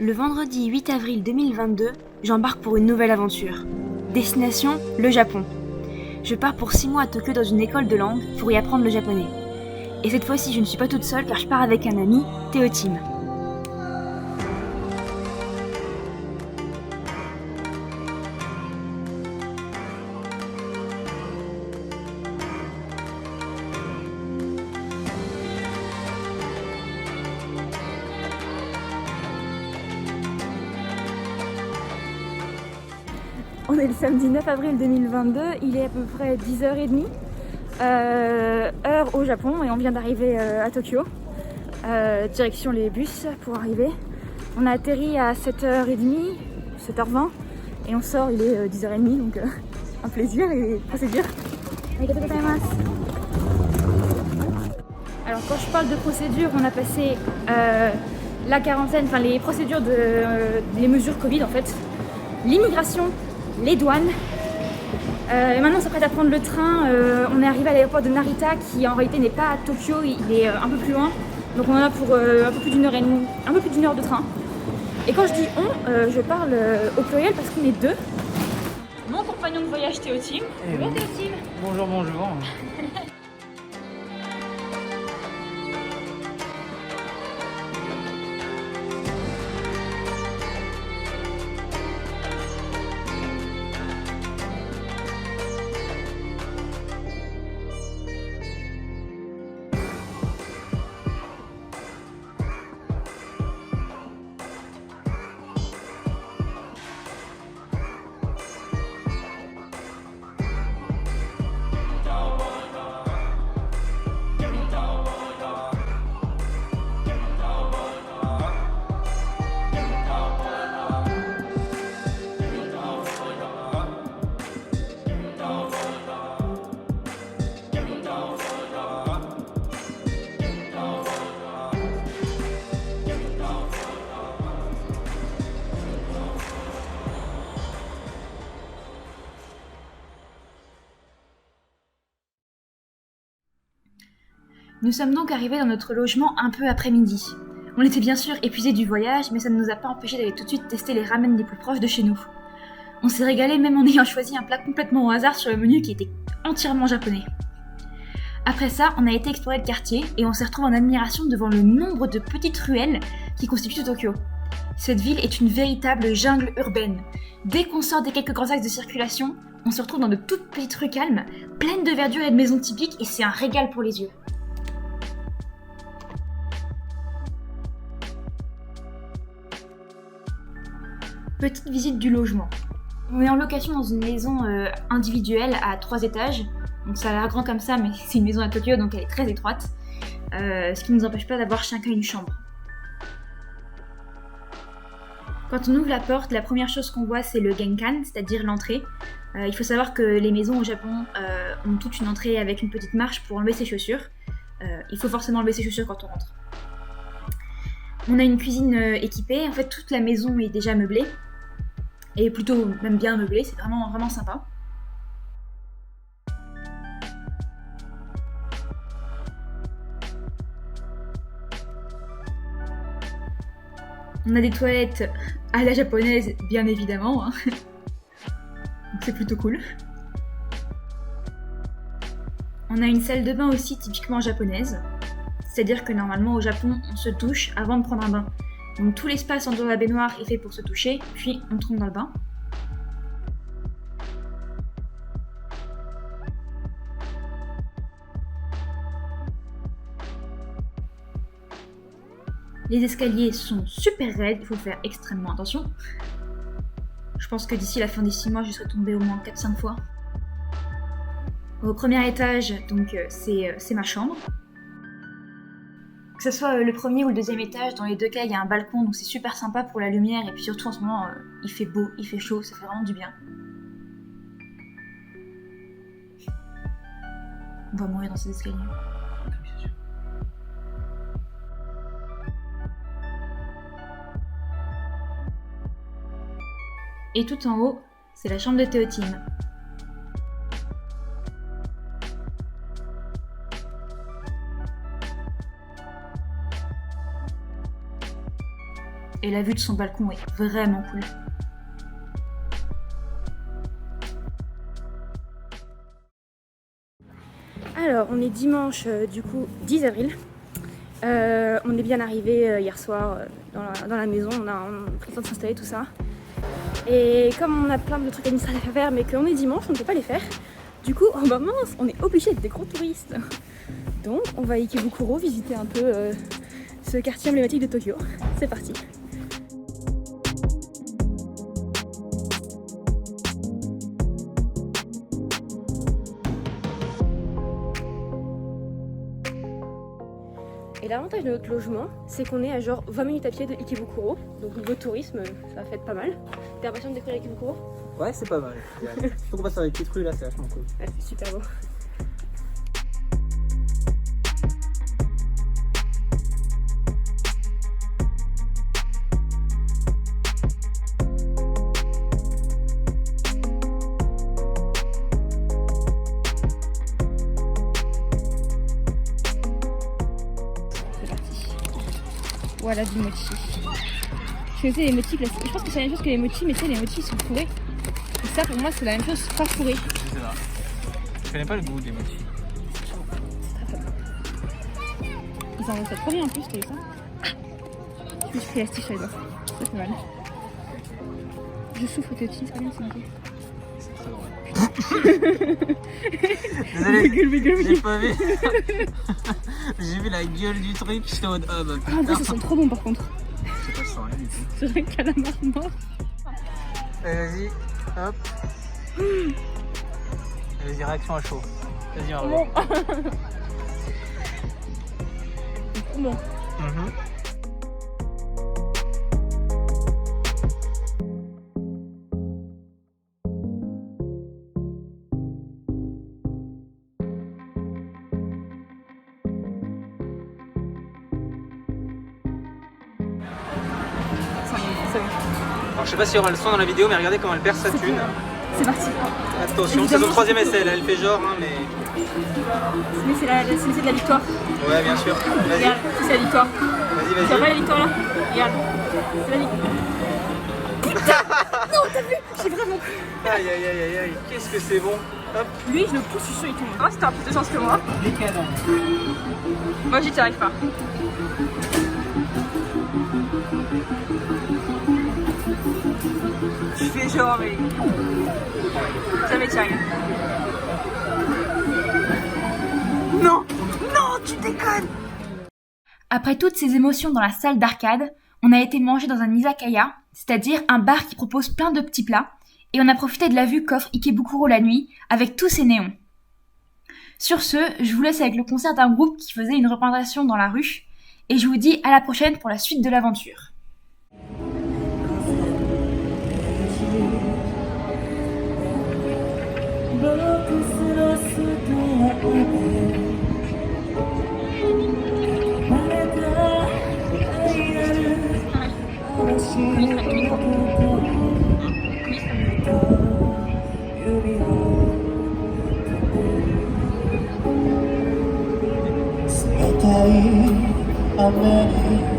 Le vendredi 8 avril 2022, j'embarque pour une nouvelle aventure. Destination, le Japon. Je pars pour 6 mois à Tokyo dans une école de langue pour y apprendre le japonais. Et cette fois-ci, je ne suis pas toute seule car je pars avec un ami, Théotime. On est le samedi 9 avril 2022, il est à peu près 10h30, heure au Japon, et on vient d'arriver à Tokyo, direction les bus pour arriver. On a atterri à 7h30, 7h20, et on sort, il est 10h30, donc un plaisir et procédure. Alors quand je parle de procédure, on a passé la quarantaine, enfin les procédures des mesures Covid en fait, l'immigration, les douanes. Et maintenant on s'apprête à prendre le train. On est arrivé à l'aéroport de Narita qui en réalité n'est pas à Tokyo, il est un peu plus loin. Donc on en a pour un peu plus d'une heure et demie, un peu plus d'une heure de train. Et quand je dis on, je parle au pluriel parce qu'on est deux. Mon compagnon de voyage Théotime. Bonjour Théotime. Bonjour, bonjour. Nous sommes donc arrivés dans notre logement un peu après-midi. On était bien sûr épuisés du voyage, mais ça ne nous a pas empêchés d'aller tout de suite tester les ramen les plus proches de chez nous. On s'est régalé même en ayant choisi un plat complètement au hasard sur le menu qui était entièrement japonais. Après ça, on a été explorer le quartier et on s'est retrouvé en admiration devant le nombre de petites ruelles qui constituent Tokyo. Cette ville est une véritable jungle urbaine. Dès qu'on sort des quelques grands axes de circulation, on se retrouve dans de toutes petites rues calmes, pleines de verdure et de maisons typiques, et c'est un régal pour les yeux. Petite visite du logement. On est en location dans une maison individuelle à 3 étages. Donc ça a l'air grand comme ça, mais c'est une maison à Tokyo, donc elle est très étroite. Ce qui ne nous empêche pas d'avoir chacun une chambre. Quand on ouvre la porte, la première chose qu'on voit c'est le genkan, c'est-à-dire l'entrée. Il faut savoir que les maisons au Japon ont toute une entrée avec une petite marche pour enlever ses chaussures. Il faut forcément enlever ses chaussures quand on rentre. On a une cuisine équipée, en fait toute la maison est déjà meublée. Et plutôt même bien meublée, c'est vraiment sympa. On a des toilettes à la japonaise, bien évidemment, hein. Donc c'est plutôt cool. On a une salle de bain aussi typiquement japonaise, c'est-à-dire que normalement au Japon, on se douche avant de prendre un bain. Donc tout l'espace en dehors de la baignoire est fait pour se toucher, puis on tombe dans le bain. Les escaliers sont super raides, il faut faire extrêmement attention. Je pense que d'ici la fin des 6 mois, je serai tombée au moins 4-5 fois. Au premier étage, donc c'est ma chambre. Que ce soit le premier ou le deuxième étage, dans les deux cas, il y a un balcon, donc c'est super sympa pour la lumière. Et puis surtout en ce moment, il fait beau, il fait chaud, ça fait vraiment du bien. On va mourir dans ces escaliers. Et tout en haut, c'est la chambre de Théotime. et la vue de son balcon est vraiment cool. Alors, on est dimanche du coup 10 avril. On est bien arrivé hier soir dans la maison, on a pris le temps de s'installer, tout ça. Et comme on a plein de trucs administratifs à faire, mais qu'on est dimanche, on ne peut pas les faire. Du coup, oh bah mince, on est obligé d'être des gros touristes. Donc, on va à Ikebukuro visiter un peu ce quartier emblématique de Tokyo. C'est parti. Et l'avantage de notre logement, c'est qu'on est à genre 20 minutes à pied de Ikebukuro. Donc niveau tourisme, ça va être pas mal. T'es impatient de découvrir Ikebukuro? Ouais, c'est pas mal. Faut qu'on passe dans les petites rues là, c'est vachement cool. Ouais, c'est super beau. Voilà du mochi. Je faisais les mochis classiques. Je pense que c'est la même chose que les mochis, mais tu sais, les mochis sont fourrés. Et ça, pour moi, c'est la même chose, pas fourré. Je sais pas. Je connais pas le goût des mochis. C'est très fort. Ils en ont fait trop bien en plus, t'as vu ça? Je me suis pris la stige sur les doigts. Ça fait mal. Je souffre que tu ça vient de se monter. C'est très drôle. Désolé, j'ai pas vu. J'ai vu la gueule du truc, j'étais en mode ah bah putain. Ah, en vrai, ça sent trop bon par contre. Je sais pas, je sens rien du tout. C'est vrai que calamar mort. Vas-y, hop. Vas-y, réaction à chaud. Vas-y, Margot. Bon. Alors, je sais pas s'il y aura le son dans la vidéo, mais regardez comment elle perd sa thune. C'est parti. Attention, c'est son troisième essai, là, elle fait genre, hein, mais... Mais c'est de la victoire. Ouais, bien sûr. Vas-y, Regarde, c'est la victoire. vas-y, Tu vois vas-y. pas la victoire là? Regarde. C'est la victoire. Non, t'as vu? J'ai vraiment cru. Aïe, aïe, aïe, aïe, aïe, qu'est-ce que c'est bon. Hop. Lui, je le pousse, je suis sûr, il tombe. Ah, c'était un plus de sens que moi. Décadent. Moi, j'y arrive pas. Je fais genre, mais. Jamais t'y arrives. Non! Non, tu déconnes! Après toutes ces émotions dans la salle d'arcade, on a été manger dans un izakaya, c'est-à-dire un bar qui propose plein de petits plats, et on a profité de la vue qu'offre Ikebukuro la nuit avec tous ses néons. Sur ce, je vous laisse avec le concert d'un groupe qui faisait une représentation dans la rue, et je vous dis à la prochaine pour la suite de l'aventure. I'm ready.